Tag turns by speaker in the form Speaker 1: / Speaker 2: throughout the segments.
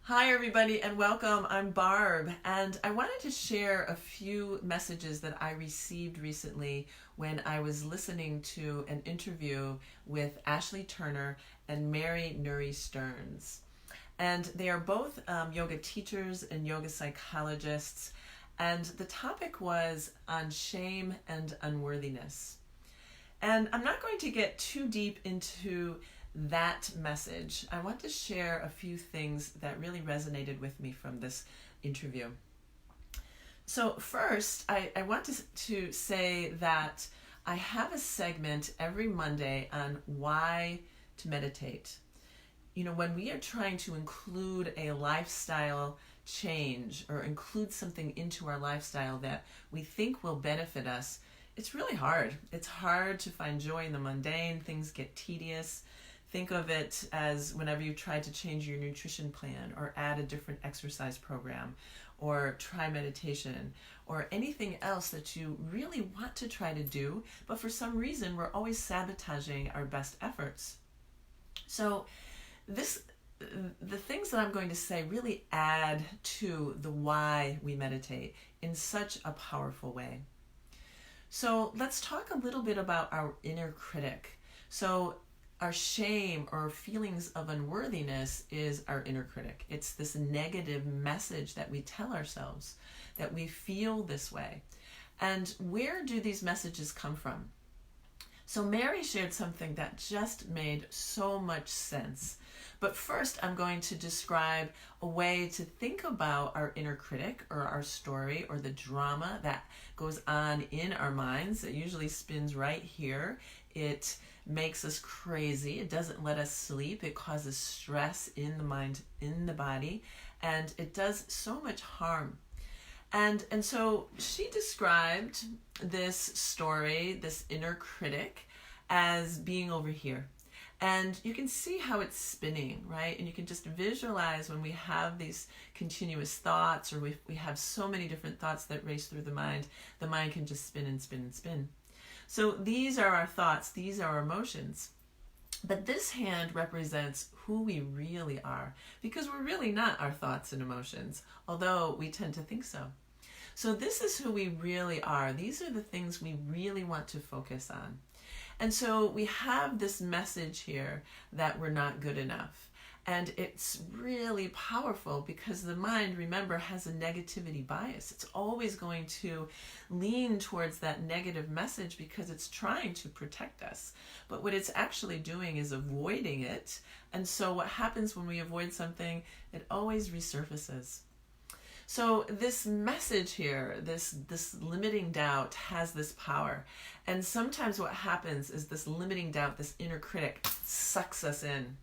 Speaker 1: Hi everybody and welcome. I'm Barb and I wanted to share a few messages that I received recently when I was listening to an interview with Ashley Turner and Mary Nurrie-Stearns. And they are both yoga teachers and yoga psychologists, and the topic was on shame and unworthiness. And I'm not going to get too deep into that message. I want to share a few things that really resonated with me from this interview. So first, I want to say that I have a segment every Monday on why to meditate. You know, when we are trying to include a lifestyle change or include something into our lifestyle that we think will benefit us, it's really hard. It's hard to find joy in the mundane. Things get tedious. Think of it as whenever you try to change your nutrition plan or add a different exercise program or try meditation or anything else that you really want to try to do, but for some reason we're always sabotaging our best efforts. So the things that I'm going to say really add to the why we meditate in such a powerful way. So let's talk a little bit about our inner critic. So our shame or feelings of unworthiness is our inner critic. It's this negative message that we tell ourselves that we feel this way. And where do these messages come from? So Mary shared something that just made so much sense. But first, I'm going to describe a way to think about our inner critic or our story or the drama that goes on in our minds. It usually spins right here. It makes us crazy. It doesn't let us sleep. It causes stress in the mind, in the body, and it does so much harm. And so she described this story, this inner critic, as being over here. And you can see how it's spinning, right? And you can just visualize when we have these continuous thoughts, or we have so many different thoughts that race through the mind can just spin and spin and spin. So these are our thoughts, these are our emotions. But this hand represents who we really are, because we're really not our thoughts and emotions, although we tend to think so. So this is who we really are. These are the things we really want to focus on. And so we have this message here that we're not good enough. And it's really powerful because the mind, remember, has a negativity bias. It's always going to lean towards that negative message because it's trying to protect us. But what it's actually doing is avoiding it. And so what happens when we avoid something, it always resurfaces. So this message here, this limiting doubt has this power. And sometimes what happens is this limiting doubt, this inner critic, sucks us in.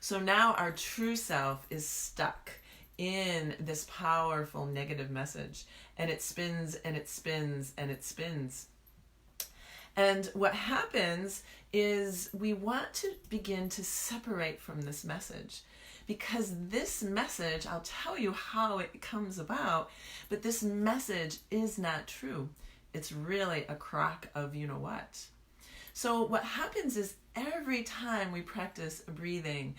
Speaker 1: So now our true self is stuck in this powerful negative message, and it spins and it spins and it spins. And what happens is we want to begin to separate from this message, because this message, I'll tell you how it comes about, but this message is not true. It's really a crock of you know what. So what happens is every time we practice a breathing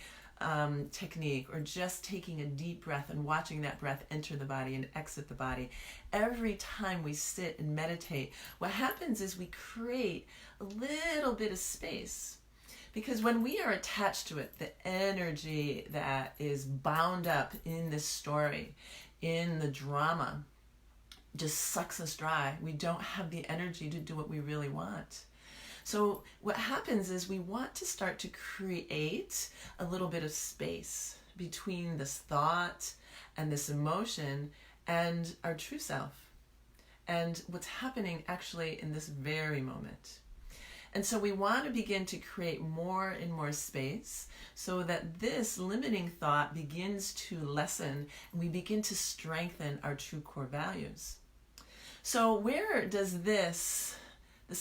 Speaker 1: technique, or just taking a deep breath and watching that breath enter the body and exit the body, every time we sit and meditate, what happens is we create a little bit of space. Because when we are attached to it, the energy that is bound up in this story, in the drama, just sucks us dry. We don't have the energy to do what we really want. So what happens is we want to start to create a little bit of space between this thought and this emotion and our true self, and what's happening actually in this very moment. And so we want to begin to create more and more space so that this limiting thought begins to lessen and we begin to strengthen our true core values. So where does this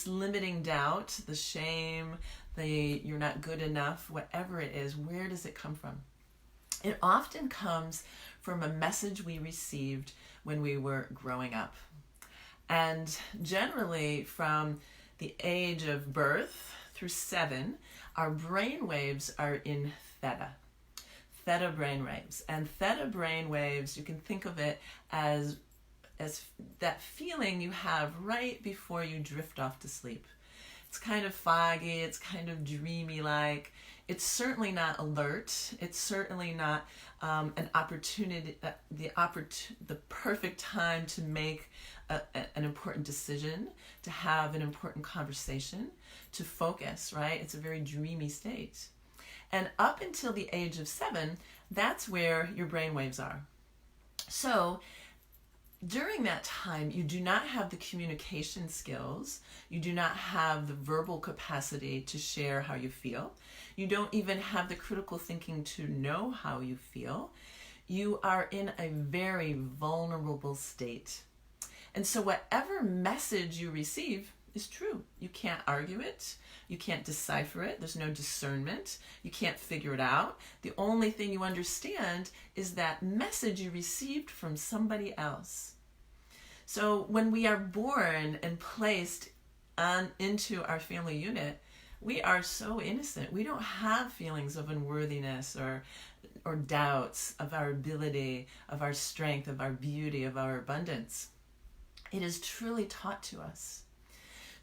Speaker 1: limiting doubt, the shame, the you're not good enough, whatever it is, where does it come from? It often comes from a message we received when we were growing up. And generally from the age of birth through 7, our brain waves are in theta. theta brainwaves. And theta brainwaves, you can think of it as that feeling you have right before you drift off to sleep. It's kind of foggy, it's kind of dreamy like. It's certainly not alert. It's certainly not an opportunity, the perfect time to make an important decision, to have an important conversation, to focus, right? It's a very dreamy state. And up until the age of 7, that's where your brain waves are. So during that time, you do not have the communication skills. You do not have the verbal capacity to share how you feel. You don't even have the critical thinking to know how you feel. You are in a very vulnerable state. And so whatever message you receive is true. You can't argue it. You can't decipher it. There's no discernment. You can't figure it out. The only thing you understand is that message you received from somebody else. So when we are born and placed into our family unit, we are so innocent. We don't have feelings of unworthiness or doubts of our ability, of our strength, of our beauty, of our abundance. It is truly taught to us.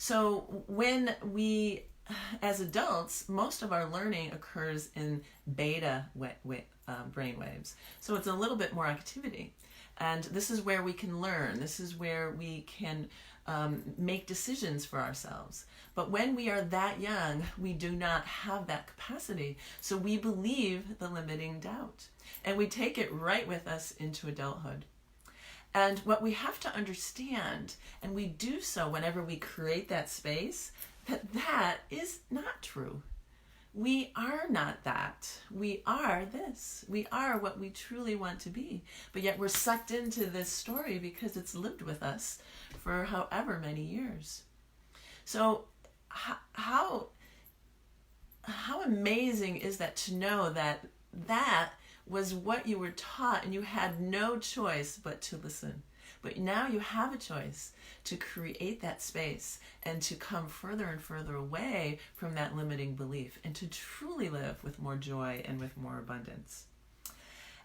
Speaker 1: So when we, as adults, most of our learning occurs in beta brainwaves. So it's a little bit more activity. And this is where we can learn. This is where we can make decisions for ourselves. But when we are that young, we do not have that capacity. So we believe the limiting doubt. And we take it right with us into adulthood. And what we have to understand, and we do so whenever we create that space, that is not true. We are not that. We are this. We are what we truly want to be. But yet we're sucked into this story because it's lived with us for however many years. So how amazing is that to know that that was what you were taught and you had no choice but to listen. But now you have a choice to create that space and to come further and further away from that limiting belief and to truly live with more joy and with more abundance.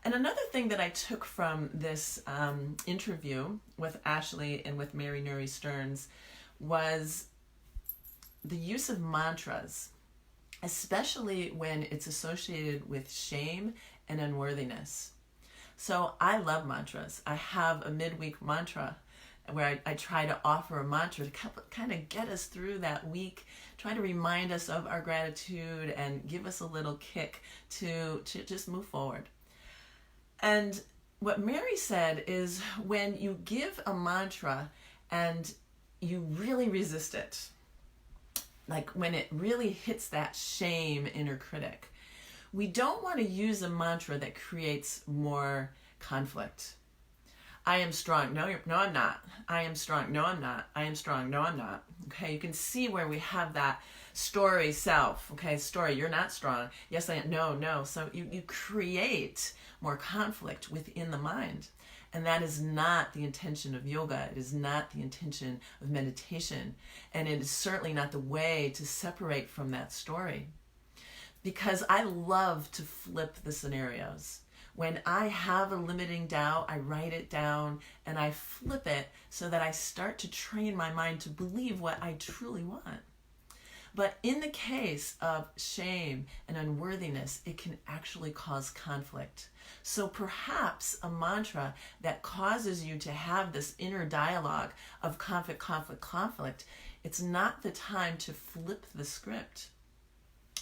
Speaker 1: And another thing that I took from this interview with Ashley and with Mary Nurrie-Stearns was the use of mantras, especially when it's associated with shame and unworthiness. So I love mantras. I have a midweek mantra where I try to offer a mantra to kind of get us through that week, try to remind us of our gratitude and give us a little kick to just move forward. And what Mary said is when you give a mantra and you really resist it, like when it really hits that shame inner critic, we don't want to use a mantra that creates more conflict. I am strong. No, I'm not. I am strong. No, I'm not. I am strong. No, I'm not. Okay, you can see where we have that story self. Okay, story, you're not strong. Yes, I am. No. So you create more conflict within the mind. And that is not the intention of yoga. It is not the intention of meditation. And it is certainly not the way to separate from that story. Because I love to flip the scenarios. When I have a limiting doubt, I write it down and I flip it so that I start to train my mind to believe what I truly want. But in the case of shame and unworthiness, it can actually cause conflict. So perhaps a mantra that causes you to have this inner dialogue of conflict, it's not the time to flip the script.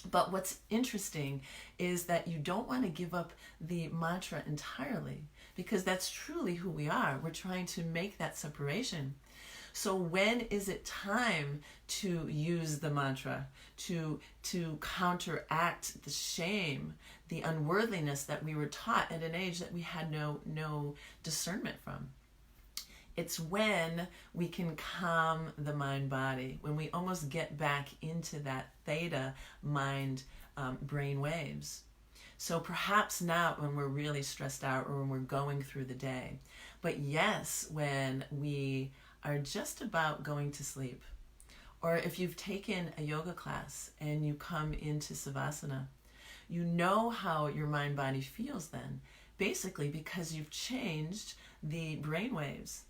Speaker 1: But what's interesting is that you don't want to give up the mantra entirely because that's truly who we are. We're trying to make that separation. So when is it time to use the mantra to counteract the shame, the unworthiness that we were taught at an age that we had no discernment from? It's when we can calm the mind-body, when we almost get back into that theta mind brain waves. So perhaps not when we're really stressed out or when we're going through the day. But yes, when we are just about going to sleep. Or if you've taken a yoga class and you come into Savasana, You know how your mind body feels then, basically because you've changed the brain waves.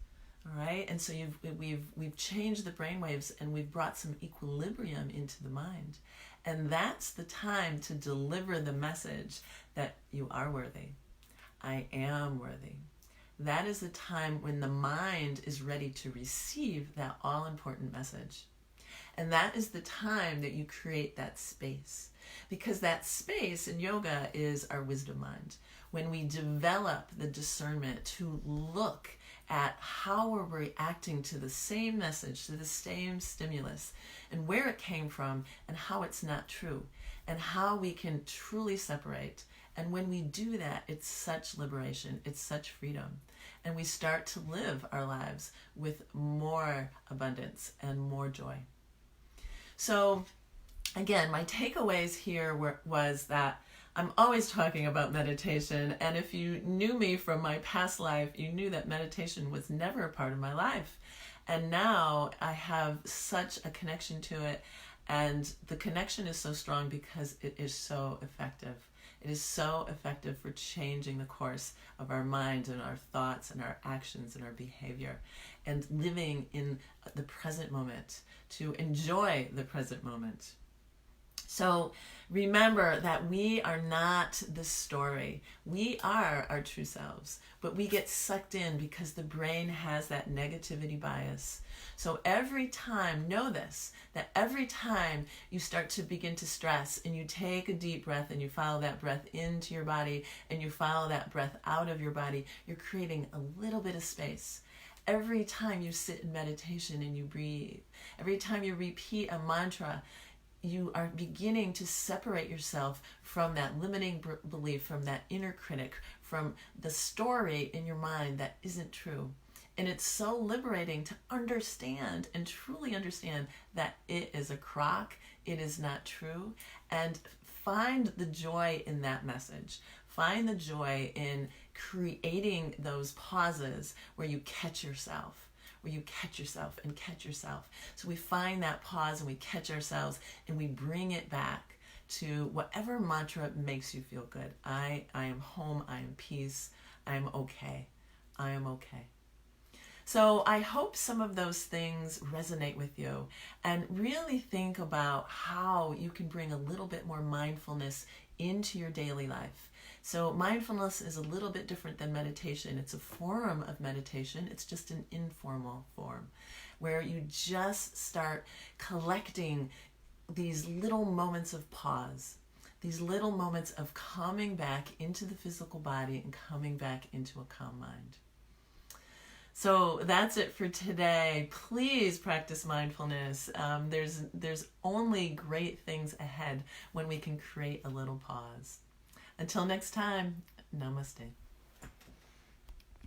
Speaker 1: All right, and so we've changed the brain waves, and we've brought some equilibrium into the mind. And that's the time to deliver the message that you are worthy. I am worthy. That is the time when the mind is ready to receive that all-important message. And that is the time that you create that space. Because that space in yoga is our wisdom mind. When we develop the discernment to look at how we're reacting to the same message, to the same stimulus, and where it came from, and how it's not true, and how we can truly separate. And when we do that, it's such liberation, it's such freedom. And we start to live our lives with more abundance and more joy. So again, my takeaways here was that I'm always talking about meditation, and if you knew me from my past life, you knew that meditation was never a part of my life. And now I have such a connection to it, and the connection is so strong because it is so effective. It is so effective for changing the course of our mind and our thoughts and our actions and our behavior, and living in the present moment, to enjoy the present moment. So remember that we are not the story. We are our true selves, but we get sucked in because the brain has that negativity bias. So every time, know this, that every time you start to begin to stress and you take a deep breath and you follow that breath into your body and you follow that breath out of your body, you're creating a little bit of space. Every time you sit in meditation and you breathe, every time you repeat a mantra, you are beginning to separate yourself from that limiting belief, from that inner critic, from the story in your mind that isn't true. And it's so liberating to understand and truly understand that it is a crock, it is not true, and find the joy in that message. Find the joy in creating those pauses where you catch yourself. Where you catch yourself and catch yourself. So we find that pause and we catch ourselves and we bring it back to whatever mantra makes you feel good. I am home, I am peace, I am okay, I am okay. So I hope some of those things resonate with you, and really think about how you can bring a little bit more mindfulness into your daily life. So mindfulness is a little bit different than meditation. It's a form of meditation. It's just an informal form where you just start collecting these little moments of pause, these little moments of coming back into the physical body and coming back into a calm mind. So that's it for today. Please practice mindfulness. There's only great things ahead when we can create a little pause. Until next time, namaste.